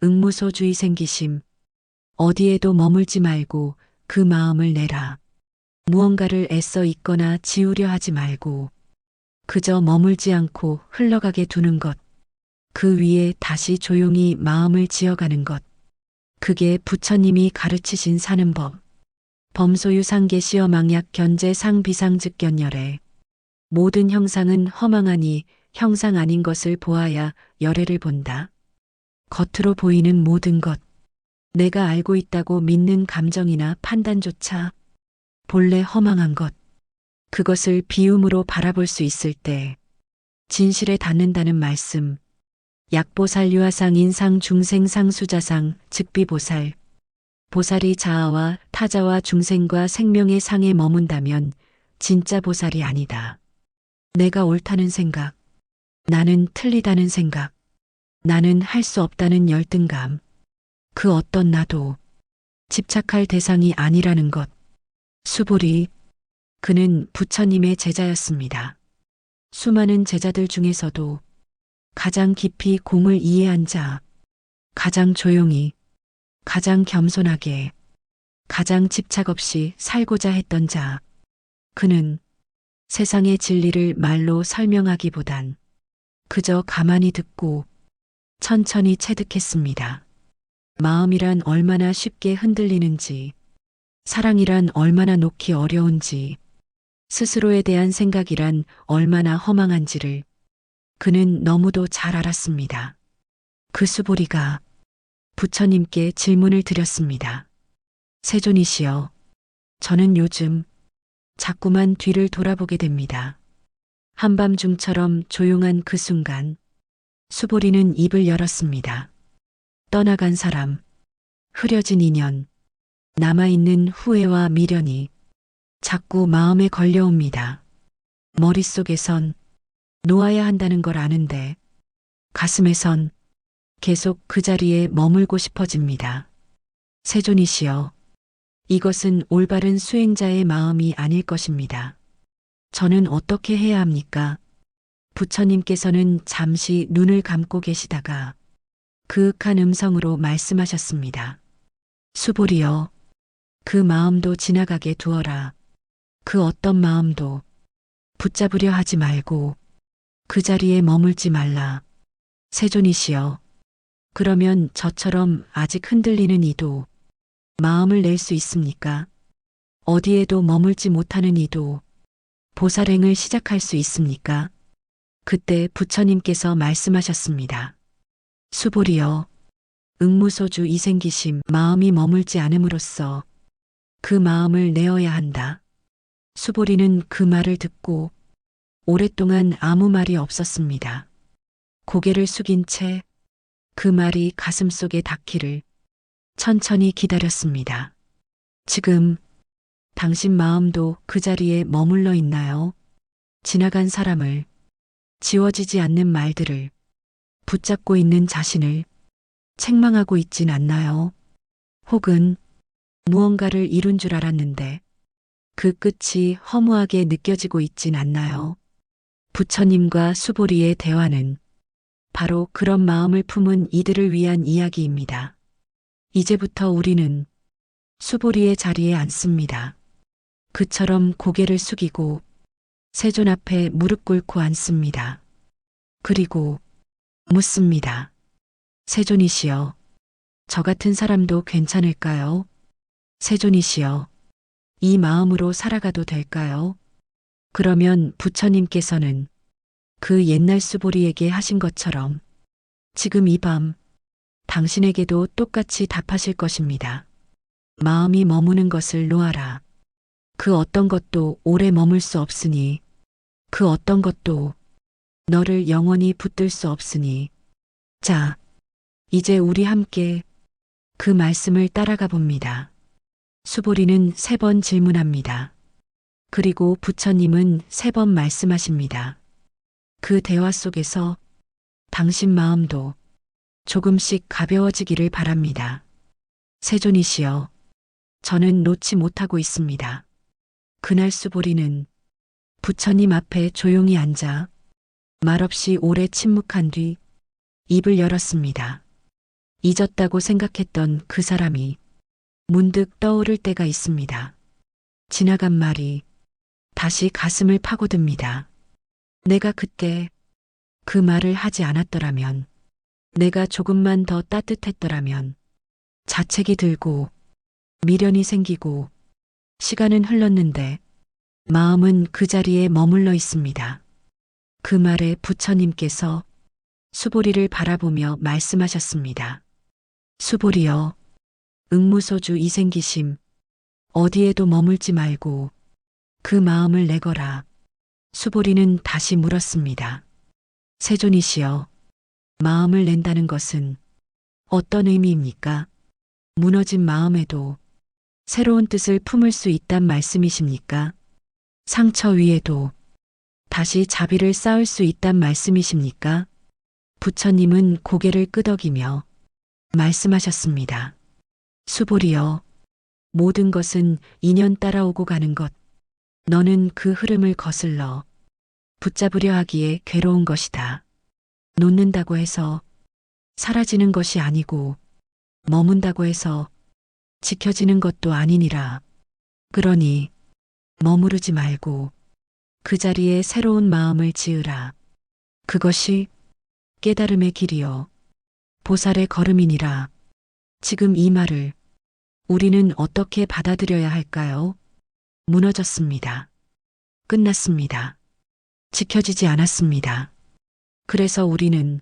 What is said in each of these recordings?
응무소주의 생기심. 어디에도 머물지 말고 그 마음을 내라. 무언가를 애써 잊거나 지우려 하지 말고 그저 머물지 않고 흘러가게 두는 것. 그 위에 다시 조용히 마음을 지어가는 것. 그게 부처님이 가르치신 사는 법. 범소유 상계시어 망약 견제 상비상즉견열애. 모든 형상은 허망하니 형상 아닌 것을 보아야 열애를 본다. 겉으로 보이는 모든 것. 내가 알고 있다고 믿는 감정이나 판단조차 본래 허망한 것. 그것을 비움으로 바라볼 수 있을 때 진실에 닿는다는 말씀. 약보살 유아상 인상 중생 상수자상 즉비보살. 보살이 자아와 타자와 중생과 생명의 상에 머문다면 진짜 보살이 아니다. 내가 옳다는 생각, 나는 틀리다는 생각, 나는 할 수 없다는 열등감, 그 어떤 나도 집착할 대상이 아니라는 것. 수보리, 그는 부처님의 제자였습니다. 수많은 제자들 중에서도 가장 깊이 공을 이해한 자, 가장 조용히, 가장 겸손하게, 가장 집착 없이 살고자 했던 자. 그는 세상의 진리를 말로 설명하기보단 그저 가만히 듣고 천천히 체득했습니다. 마음이란 얼마나 쉽게 흔들리는지, 사랑이란 얼마나 놓기 어려운지, 스스로에 대한 생각이란 얼마나 허망한지를 그는 너무도 잘 알았습니다. 그 수보리가 부처님께 질문을 드렸습니다. 세존이시여, 저는 요즘 자꾸만 뒤를 돌아보게 됩니다. 한밤중처럼 조용한 그 순간 수보리는 입을 열었습니다. 떠나간 사람, 흐려진 인연, 남아있는 후회와 미련이 자꾸 마음에 걸려옵니다. 머릿속에선 놓아야 한다는 걸 아는데 가슴에선 계속 그 자리에 머물고 싶어집니다. 세존이시여, 이것은 올바른 수행자의 마음이 아닐 것입니다. 저는 어떻게 해야 합니까? 부처님께서는 잠시 눈을 감고 계시다가 그윽한 음성으로 말씀하셨습니다. 수보리여, 그 마음도 지나가게 두어라. 그 어떤 마음도 붙잡으려 하지 말고 그 자리에 머물지 말라. 세존이시여, 그러면 저처럼 아직 흔들리는 이도 마음을 낼 수 있습니까? 어디에도 머물지 못하는 이도 보살행을 시작할 수 있습니까? 그때 부처님께서 말씀하셨습니다. 수보리여, 응무소주 이생기심, 마음이 머물지 않음으로써 그 마음을 내어야 한다. 수보리는 그 말을 듣고 오랫동안 아무 말이 없었습니다. 고개를 숙인 채 그 말이 가슴속에 닿기를 천천히 기다렸습니다. 지금 당신 마음도 그 자리에 머물러 있나요? 지나간 사람을, 지워지지 않는 말들을, 붙잡고 있는 자신을 책망하고 있진 않나요? 혹은 무언가를 이룬 줄 알았는데 그 끝이 허무하게 느껴지고 있진 않나요? 부처님과 수보리의 대화는 바로 그런 마음을 품은 이들을 위한 이야기입니다. 이제부터 우리는 수보리의 자리에 앉습니다. 그처럼 고개를 숙이고 세존 앞에 무릎 꿇고 앉습니다. 그리고 묻습니다. 세존이시여, 저 같은 사람도 괜찮을까요? 세존이시여, 이 마음으로 살아가도 될까요? 그러면 부처님께서는 그 옛날 수보리에게 하신 것처럼 지금 이 밤 당신에게도 똑같이 답하실 것입니다. 마음이 머무는 것을 놓아라. 그 어떤 것도 오래 머물 수 없으니, 그 어떤 것도 너를 영원히 붙들 수 없으니. 자, 이제 우리 함께 그 말씀을 따라가 봅니다. 수보리는 3번 질문합니다. 그리고 부처님은 3번 말씀하십니다. 그 대화 속에서 당신 마음도 조금씩 가벼워지기를 바랍니다. 세존이시여, 저는 놓지 못하고 있습니다. 그날 수보리는 부처님 앞에 조용히 앉아 말없이 오래 침묵한 뒤 입을 열었습니다. 잊었다고 생각했던 그 사람이 문득 떠오를 때가 있습니다. 지나간 말이 다시 가슴을 파고듭니다. 내가 그때 그 말을 하지 않았더라면, 내가 조금만 더 따뜻했더라면, 자책이 들고 미련이 생기고 시간은 흘렀는데 마음은 그 자리에 머물러 있습니다. 그 말에 부처님께서 수보리를 바라보며 말씀하셨습니다. 수보리여, 응무소주 이생기심, 어디에도 머물지 말고 그 마음을 내거라. 수보리는 다시 물었습니다. 세존이시여, 마음을 낸다는 것은 어떤 의미입니까? 무너진 마음에도 새로운 뜻을 품을 수 있단 말씀이십니까? 상처 위에도 다시 자비를 쌓을 수 있단 말씀이십니까? 부처님은 고개를 끄덕이며 말씀하셨습니다. 수보리여, 모든 것은 인연 따라오고 가는 것. 너는 그 흐름을 거슬러 붙잡으려 하기에 괴로운 것이다. 놓는다고 해서 사라지는 것이 아니고 머문다고 해서 지켜지는 것도 아니니라. 그러니 머무르지 말고 그 자리에 새로운 마음을 지으라. 그것이 깨달음의 길이요 보살의 걸음이니라. 지금 이 말을 우리는 어떻게 받아들여야 할까요? 무너졌습니다. 끝났습니다. 지켜지지 않았습니다. 그래서 우리는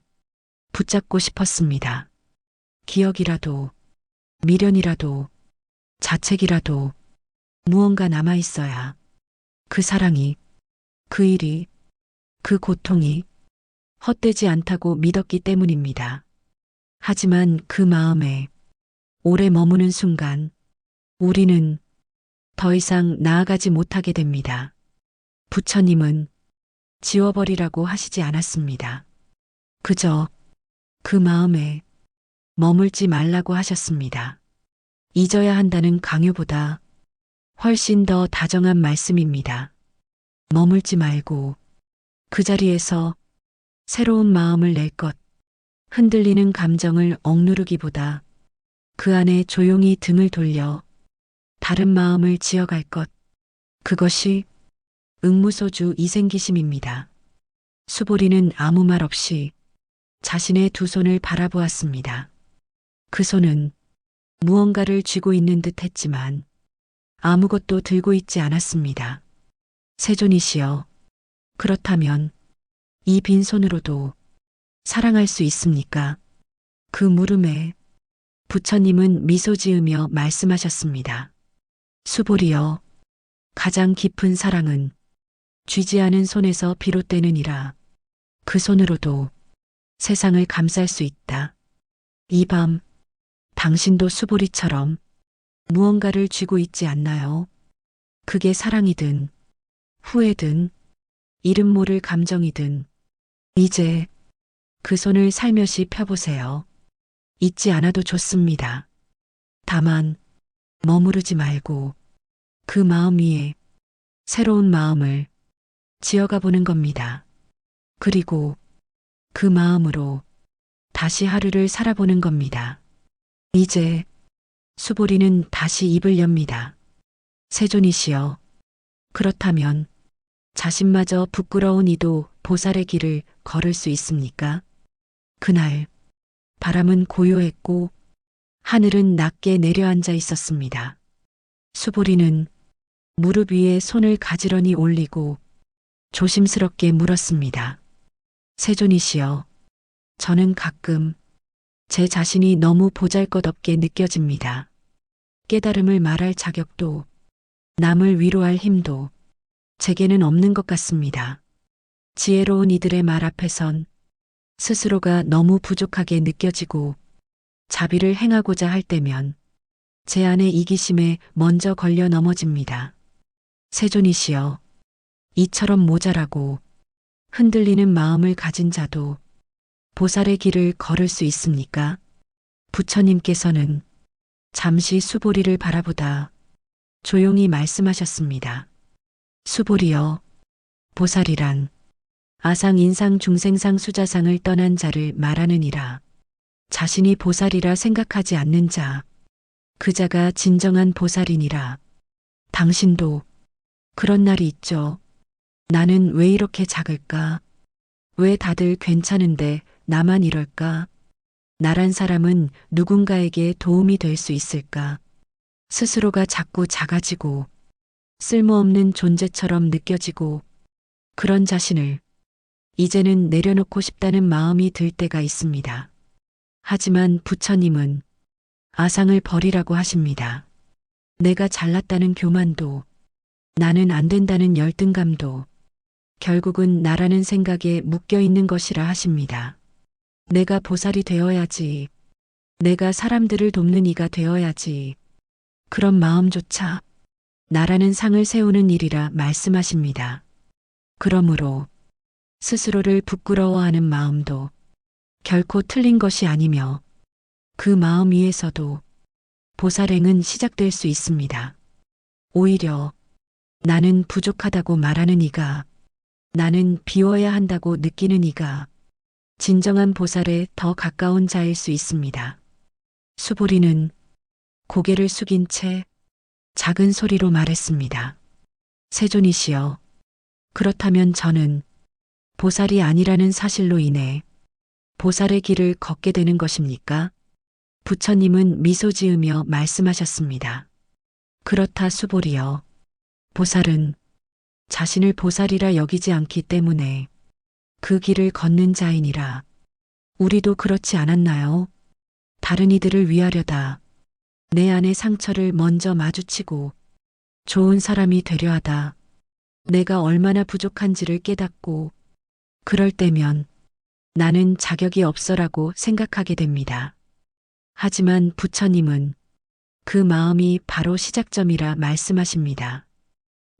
붙잡고 싶었습니다. 기억이라도, 미련이라도, 자책이라도 무언가 남아 있어야 그 사랑이, 그 일이, 그 고통이 헛되지 않다고 믿었기 때문입니다. 하지만 그 마음에 오래 머무는 순간 우리는 더 이상 나아가지 못하게 됩니다. 부처님은 지워버리라고 하시지 않았습니다. 그저 그 마음에 머물지 말라고 하셨습니다. 잊어야 한다는 강요보다 훨씬 더 다정한 말씀입니다. 머물지 말고 그 자리에서 새로운 마음을 낼 것, 흔들리는 감정을 억누르기보다 그 안에 조용히 등을 돌려 다른 마음을 지어갈 것, 그것이 응무소주 이생기심입니다. 수보리는 아무 말 없이 자신의 두 손을 바라보았습니다. 그 손은 무언가를 쥐고 있는 듯 했지만 아무것도 들고 있지 않았습니다. 세존이시여, 그렇다면 이 빈손으로도 사랑할 수 있습니까? 그 물음에 부처님은 미소 지으며 말씀하셨습니다. 수보리여, 가장 깊은 사랑은 쥐지 않은 손에서 비롯되느니라. 그 손으로도 세상을 감쌀 수 있다. 이 밤, 당신도 수보리처럼 무언가를 쥐고 있지 않나요? 그게 사랑이든, 후회든, 이름 모를 감정이든, 이제 그 손을 살며시 펴보세요. 잊지 않아도 좋습니다. 다만, 머무르지 말고 그 마음 위에 새로운 마음을 지어가 보는 겁니다. 그리고 그 마음으로 다시 하루를 살아보는 겁니다. 이제 수보리는 다시 입을 엽니다. 세존이시여, 그렇다면 자신마저 부끄러운 이도 보살의 길을 걸을 수 있습니까? 그날 바람은 고요했고 하늘은 낮게 내려앉아 있었습니다. 수보리는 무릎 위에 손을 가지런히 올리고 조심스럽게 물었습니다. 세존이시여, 저는 가끔 제 자신이 너무 보잘것없게 느껴집니다. 깨달음을 말할 자격도 남을 위로할 힘도 제게는 없는 것 같습니다. 지혜로운 이들의 말 앞에선 스스로가 너무 부족하게 느껴지고 자비를 행하고자 할 때면 제 안의 이기심에 먼저 걸려 넘어집니다. 세존이시여, 이처럼 모자라고 흔들리는 마음을 가진 자도 보살의 길을 걸을 수 있습니까? 부처님께서는 잠시 수보리를 바라보다 조용히 말씀하셨습니다. 수보리여, 보살이란 아상 인상 중생상 수자상을 떠난 자를 말하느니라. 자신이 보살이라 생각하지 않는 자, 그 자가 진정한 보살이니라. 당신도 그런 날이 있죠. 나는 왜 이렇게 작을까? 왜 다들 괜찮은데 나만 이럴까? 나란 사람은 누군가에게 도움이 될 수 있을까? 스스로가 자꾸 작아지고 쓸모없는 존재처럼 느껴지고 그런 자신을 이제는 내려놓고 싶다는 마음이 들 때가 있습니다. 하지만 부처님은 아상을 버리라고 하십니다. 내가 잘났다는 교만도, 나는 안 된다는 열등감도 결국은 나라는 생각에 묶여 있는 것이라 하십니다. 내가 보살이 되어야지, 내가 사람들을 돕는 이가 되어야지, 그런 마음조차 나라는 상을 세우는 일이라 말씀하십니다. 그러므로 스스로를 부끄러워하는 마음도 결코 틀린 것이 아니며 그 마음 위에서도 보살행은 시작될 수 있습니다. 오히려 나는 부족하다고 말하는 이가, 나는 비워야 한다고 느끼는 이가 진정한 보살에 더 가까운 자일 수 있습니다. 수보리는 고개를 숙인 채 작은 소리로 말했습니다. 세존이시여, 그렇다면 저는 보살이 아니라는 사실로 인해 보살의 길을 걷게 되는 것입니까? 부처님은 미소 지으며 말씀하셨습니다. 그렇다 수보리여, 보살은 자신을 보살이라 여기지 않기 때문에 그 길을 걷는 자이니라. 우리도 그렇지 않았나요? 다른 이들을 위하려다 내 안의 상처를 먼저 마주치고 좋은 사람이 되려 하다 내가 얼마나 부족한지를 깨닫고 그럴 때면 나는 자격이 없어라고 생각하게 됩니다. 하지만 부처님은 그 마음이 바로 시작점이라 말씀하십니다.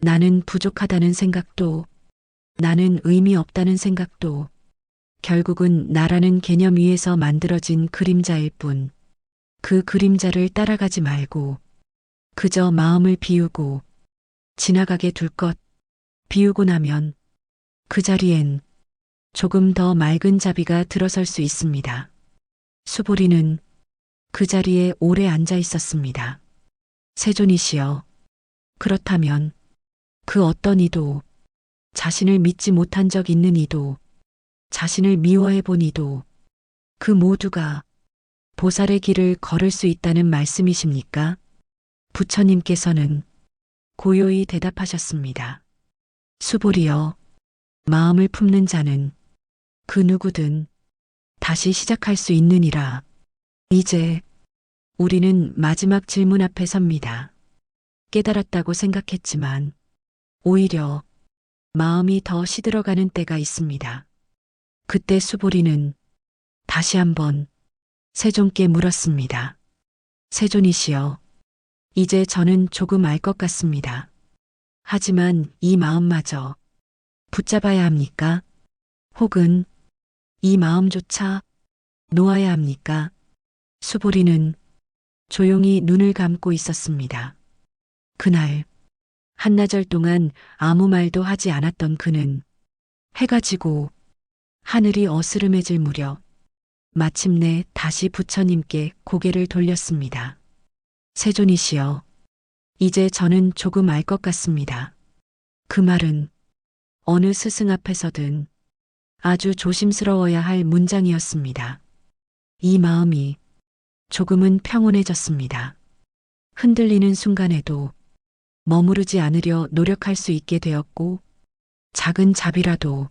나는 부족하다는 생각도, 나는 의미 없다는 생각도 결국은 나라는 개념 위에서 만들어진 그림자일 뿐, 그 그림자를 따라가지 말고 그저 마음을 비우고 지나가게 둘 것. 비우고 나면 그 자리엔 조금 더 맑은 자비가 들어설 수 있습니다. 수보리는 그 자리에 오래 앉아 있었습니다. 세존이시여, 그렇다면 그 어떤 이도, 자신을 믿지 못한 적 있는 이도, 자신을 미워해 본 이도, 그 모두가 보살의 길을 걸을 수 있다는 말씀이십니까? 부처님께서는 고요히 대답하셨습니다. 수보리여, 마음을 품는 자는 그 누구든 다시 시작할 수 있느니라. 이제 우리는 마지막 질문 앞에 섭니다. 깨달았다고 생각했지만 오히려 마음이 더 시들어가는 때가 있습니다. 그때 수보리는 다시 한번 세존께 물었습니다. 세존이시여, 이제 저는 조금 알 것 같습니다. 하지만 이 마음마저 붙잡아야 합니까? 혹은 이 마음조차 놓아야 합니까? 수보리는 조용히 눈을 감고 있었습니다. 그날 한나절 동안 아무 말도 하지 않았던 그는 해가 지고 하늘이 어스름해질 무렵 마침내 다시 부처님께 고개를 돌렸습니다. 세존이시여, 이제 저는 조금 알 것 같습니다. 그 말은 어느 스승 앞에서든 아주 조심스러워야 할 문장이었습니다. 이 마음이 조금은 평온해졌습니다. 흔들리는 순간에도 머무르지 않으려 노력할 수 있게 되었고 작은 자비라도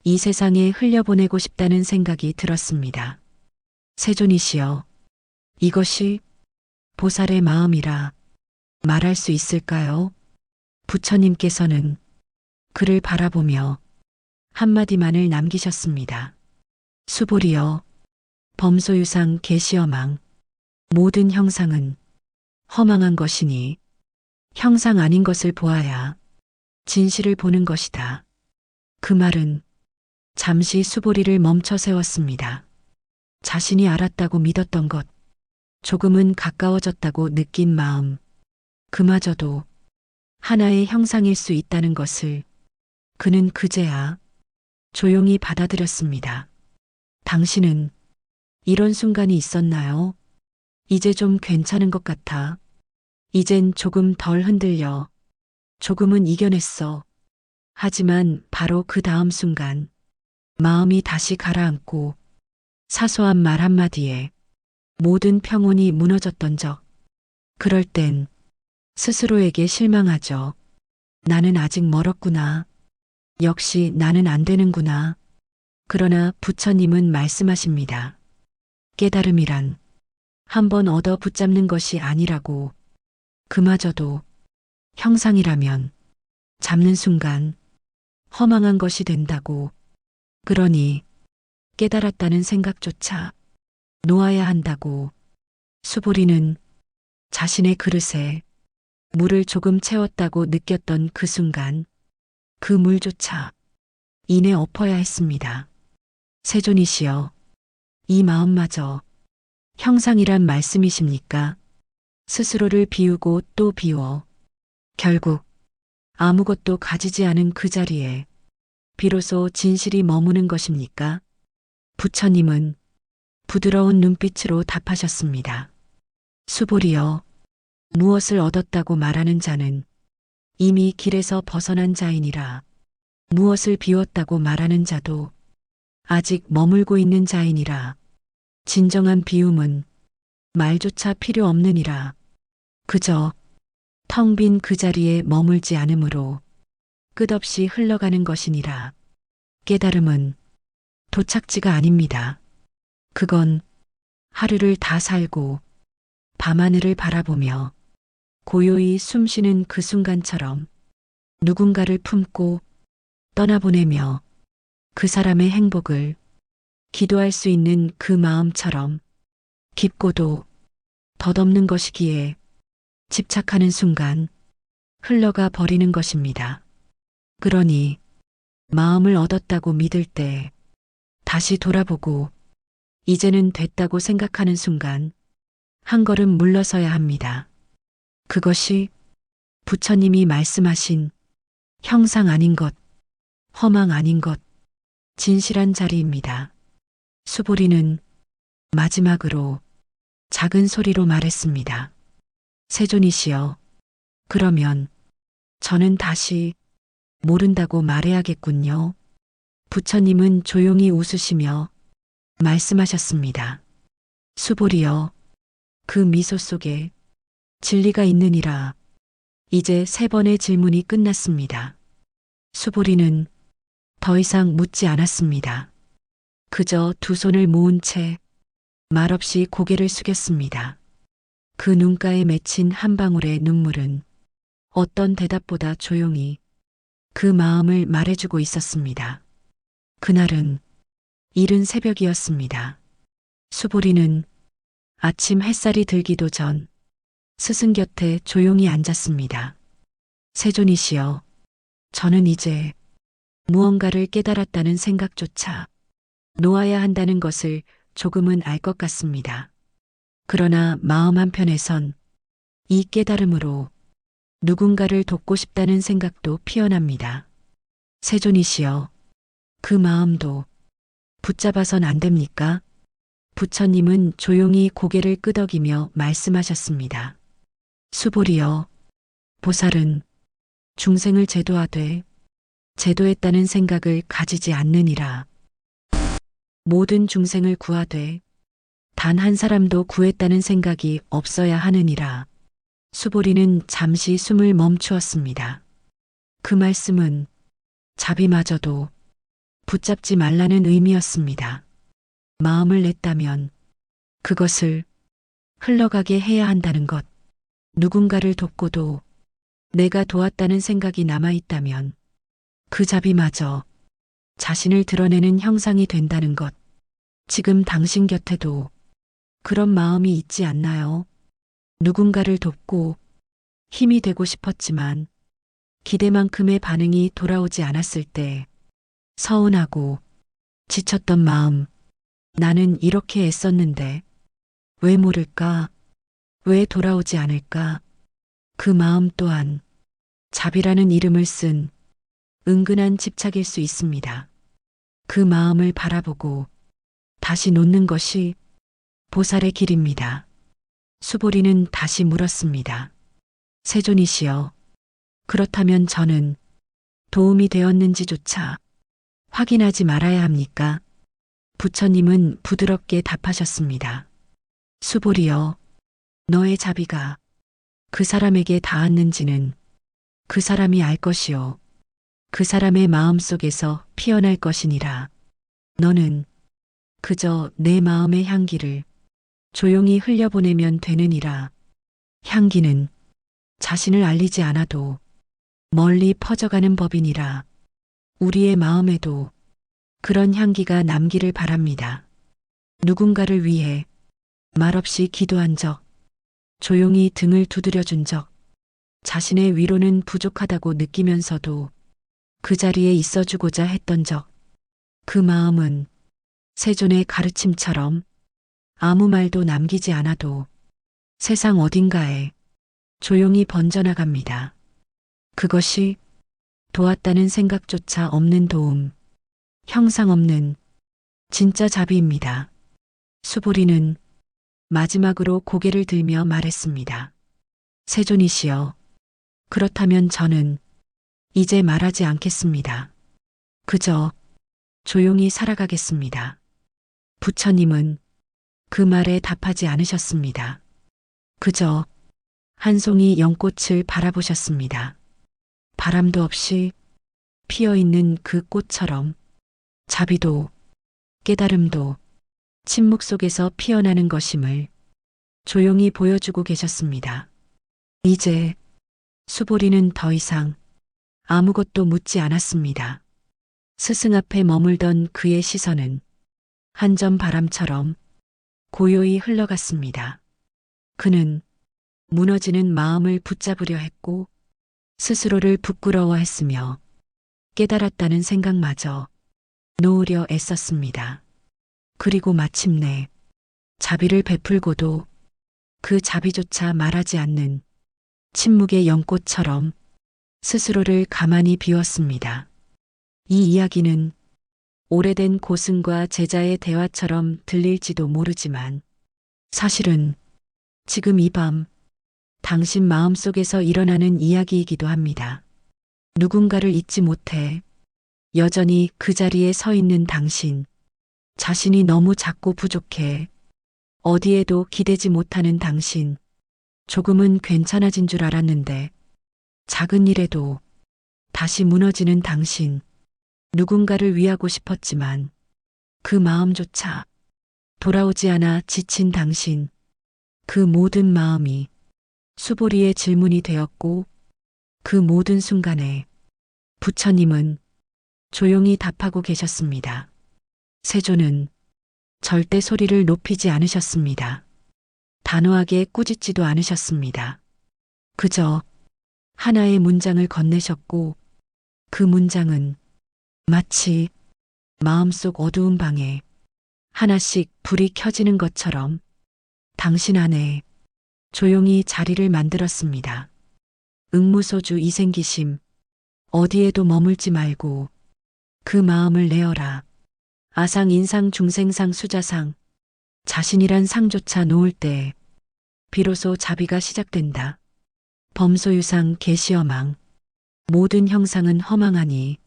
이 세상에 흘려보내고 싶다는 생각이 들었습니다. 세존이시여, 이것이 보살의 마음이라 말할 수 있을까요? 부처님께서는 그를 바라보며 한마디만을 남기셨습니다. 수보리여, 범소유상 계시어망, 모든 형상은 허망한 것이니 형상 아닌 것을 보아야 진실을 보는 것이다. 그 말은 잠시 수보리를 멈춰 세웠습니다. 자신이 알았다고 믿었던 것, 조금은 가까워졌다고 느낀 마음, 그마저도 하나의 형상일 수 있다는 것을 그는 그제야 조용히 받아들였습니다. 당신은 이런 순간이 있었나요? 이제 좀 괜찮은 것 같아. 이젠 조금 덜 흔들려. 조금은 이겨냈어. 하지만 바로 그 다음 순간 마음이 다시 가라앉고 사소한 말 한마디에 모든 평온이 무너졌던 적. 그럴 땐 스스로에게 실망하죠. 나는 아직 멀었구나. 역시 나는 안 되는구나. 그러나 부처님은 말씀하십니다. 깨달음이란 한번 얻어 붙잡는 것이 아니라고. 그마저도 형상이라면 잡는 순간 허망한 것이 된다고. 그러니 깨달았다는 생각조차 놓아야 한다고. 수보리는 자신의 그릇에 물을 조금 채웠다고 느꼈던 그 순간 그 물조차 이내 엎어야 했습니다. 세존이시여, 이 마음마저 형상이란 말씀이십니까? 스스로를 비우고 또 비워 결국 아무것도 가지지 않은 그 자리에 비로소 진실이 머무는 것입니까? 부처님은 부드러운 눈빛으로 답하셨습니다. 수보리여, 무엇을 얻었다고 말하는 자는 이미 길에서 벗어난 자이니라. 무엇을 비웠다고 말하는 자도 아직 머물고 있는 자이니라. 진정한 비움은 말조차 필요 없느니라. 그저 텅 빈 그 자리에 머물지 않으므로 끝없이 흘러가는 것이니라. 깨달음은 도착지가 아닙니다. 그건 하루를 다 살고 밤하늘을 바라보며 고요히 숨쉬는 그 순간처럼 누군가를 품고 떠나보내며 그 사람의 행복을 기도할 수 있는 그 마음처럼 깊고도 덧없는 것이기에 집착하는 순간 흘러가 버리는 것입니다. 그러니 마음을 얻었다고 믿을 때 다시 돌아보고 이제는 됐다고 생각하는 순간 한 걸음 물러서야 합니다. 그것이 부처님이 말씀하신 형상 아닌 것, 허망 아닌 것, 진실한 자리입니다. 수보리는 마지막으로 작은 소리로 말했습니다. 세존이시여, 그러면 저는 다시 모른다고 말해야겠군요. 부처님은 조용히 웃으시며 말씀하셨습니다. 수보리여, 그 미소 속에 진리가 있느니라. 이제 3번의 질문이 끝났습니다. 수보리는 더 이상 묻지 않았습니다. 그저 두 손을 모은 채 말없이 고개를 숙였습니다. 그 눈가에 맺힌 한 방울의 눈물은 어떤 대답보다 조용히 그 마음을 말해주고 있었습니다. 그날은 이른 새벽이었습니다. 수보리는 아침 햇살이 들기도 전 스승 곁에 조용히 앉았습니다. 세존이시여, 저는 이제 무언가를 깨달았다는 생각조차 놓아야 한다는 것을 조금은 알 것 같습니다. 그러나 마음 한편에선 이 깨달음으로 누군가를 돕고 싶다는 생각도 피어납니다. 세존이시여, 그 마음도 붙잡아선 안 됩니까? 부처님은 조용히 고개를 끄덕이며 말씀하셨습니다. 수보리여, 보살은 중생을 제도하되 제도했다는 생각을 가지지 않느니라. 모든 중생을 구하되 단 한 사람도 구했다는 생각이 없어야 하느니라. 수보리는 잠시 숨을 멈추었습니다. 그 말씀은 자비마저도 붙잡지 말라는 의미였습니다. 마음을 냈다면 그것을 흘러가게 해야 한다는 것. 누군가를 돕고도 내가 도왔다는 생각이 남아있다면 그 자비마저 자신을 드러내는 형상이 된다는 것. 지금 당신 곁에도 그런 마음이 있지 않나요? 누군가를 돕고 힘이 되고 싶었지만 기대만큼의 반응이 돌아오지 않았을 때 서운하고 지쳤던 마음. 나는 이렇게 애썼는데 왜 모를까? 왜 돌아오지 않을까? 그 마음 또한 자비라는 이름을 쓴 은근한 집착일 수 있습니다. 그 마음을 바라보고 다시 놓는 것이 보살의 길입니다. 수보리는 다시 물었습니다. 세존이시여, 그렇다면 저는 도움이 되었는지조차 확인하지 말아야 합니까? 부처님은 부드럽게 답하셨습니다. 수보리여, 너의 자비가 그 사람에게 닿았는지는 그 사람이 알 것이요. 그 사람의 마음 속에서 피어날 것이니라. 너는 그저 내 마음의 향기를 조용히 흘려보내면 되느니라. 향기는 자신을 알리지 않아도 멀리 퍼져가는 법이니라. 우리의 마음에도 그런 향기가 남기를 바랍니다. 누군가를 위해 말없이 기도한 적, 조용히 등을 두드려 준 적, 자신의 위로는 부족하다고 느끼면서도 그 자리에 있어주고자 했던 적, 그 마음은 세존의 가르침처럼 아무 말도 남기지 않아도 세상 어딘가에 조용히 번져나갑니다. 그것이 도왔다는 생각조차 없는 도움, 형상 없는 진짜 자비입니다. 수보리는 마지막으로 고개를 들며 말했습니다. 세존이시여, 그렇다면 저는 이제 말하지 않겠습니다. 그저 조용히 살아가겠습니다. 부처님은 그 말에 답하지 않으셨습니다. 그저 한 송이 연꽃을 바라보셨습니다. 바람도 없이 피어있는 그 꽃처럼 자비도 깨달음도 침묵 속에서 피어나는 것임을 조용히 보여주고 계셨습니다. 이제 수보리는 더 이상 아무것도 묻지 않았습니다. 스승 앞에 머물던 그의 시선은 한 점 바람처럼 고요히 흘러갔습니다. 그는 무너지는 마음을 붙잡으려 했고 스스로를 부끄러워했으며 깨달았다는 생각마저 놓으려 애썼습니다. 그리고 마침내 자비를 베풀고도 그 자비조차 말하지 않는 침묵의 연꽃처럼 스스로를 가만히 비웠습니다. 이 이야기는 오래된 고승과 제자의 대화처럼 들릴지도 모르지만 사실은 지금 이 밤 당신 마음속에서 일어나는 이야기이기도 합니다. 누군가를 잊지 못해 여전히 그 자리에 서 있는 당신, 자신이 너무 작고 부족해 어디에도 기대지 못하는 당신, 조금은 괜찮아진 줄 알았는데 작은 일에도 다시 무너지는 당신, 누군가를 위하고 싶었지만 그 마음조차 돌아오지 않아 지친 당신, 그 모든 마음이 수보리의 질문이 되었고 그 모든 순간에 부처님은 조용히 답하고 계셨습니다. 세존은 절대 소리를 높이지 않으셨습니다. 단호하게 꾸짖지도 않으셨습니다. 그저 하나의 문장을 건네셨고 그 문장은 마치 마음속 어두운 방에 하나씩 불이 켜지는 것처럼 당신 안에 조용히 자리를 만들었습니다. 응무소주 이생기심, 어디에도 머물지 말고 그 마음을 내어라. 아상 인상 중생상 수자상, 자신이란 상조차 놓을 때 비로소 자비가 시작된다. 범소유상 계시어망, 모든 형상은 허망하니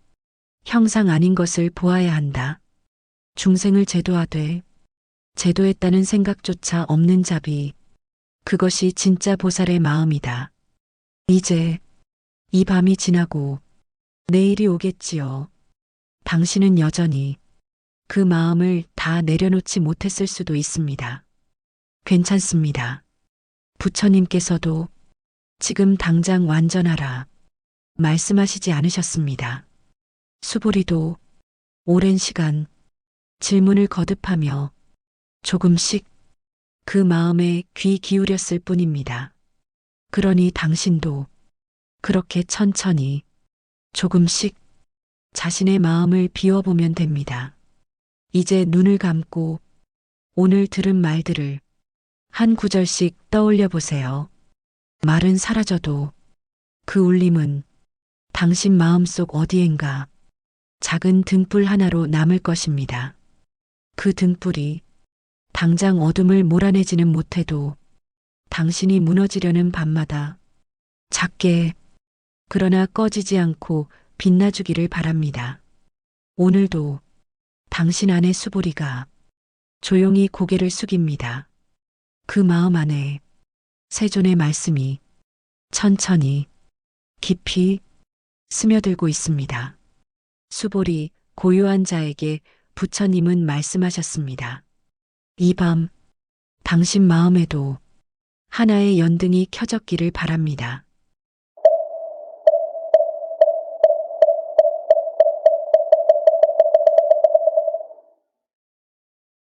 형상 아닌 것을 보아야 한다. 중생을 제도하되 제도했다는 생각조차 없는 자비, 그것이 진짜 보살의 마음이다. 이제 이 밤이 지나고 내일이 오겠지요. 당신은 여전히 그 마음을 다 내려놓지 못했을 수도 있습니다. 괜찮습니다. 부처님께서도 지금 당장 완전하라 말씀하시지 않으셨습니다. 수보리도 오랜 시간 질문을 거듭하며 조금씩 그 마음에 귀 기울였을 뿐입니다. 그러니 당신도 그렇게 천천히 조금씩 자신의 마음을 비워보면 됩니다. 이제 눈을 감고 오늘 들은 말들을 한 구절씩 떠올려 보세요. 말은 사라져도 그 울림은 당신 마음속 어디엔가 작은 등불 하나로 남을 것입니다. 그 등불이 당장 어둠을 몰아내지는 못해도 당신이 무너지려는 밤마다 작게 그러나 꺼지지 않고 빛나주기를 바랍니다. 오늘도 당신 안의 수보리가 조용히 고개를 숙입니다. 그 마음 안에 세존의 말씀이 천천히 깊이 스며들고 있습니다. 수보리 고요한 자에게 부처님은 말씀하셨습니다. 이 밤 당신 마음에도 하나의 연등이 켜졌기를 바랍니다.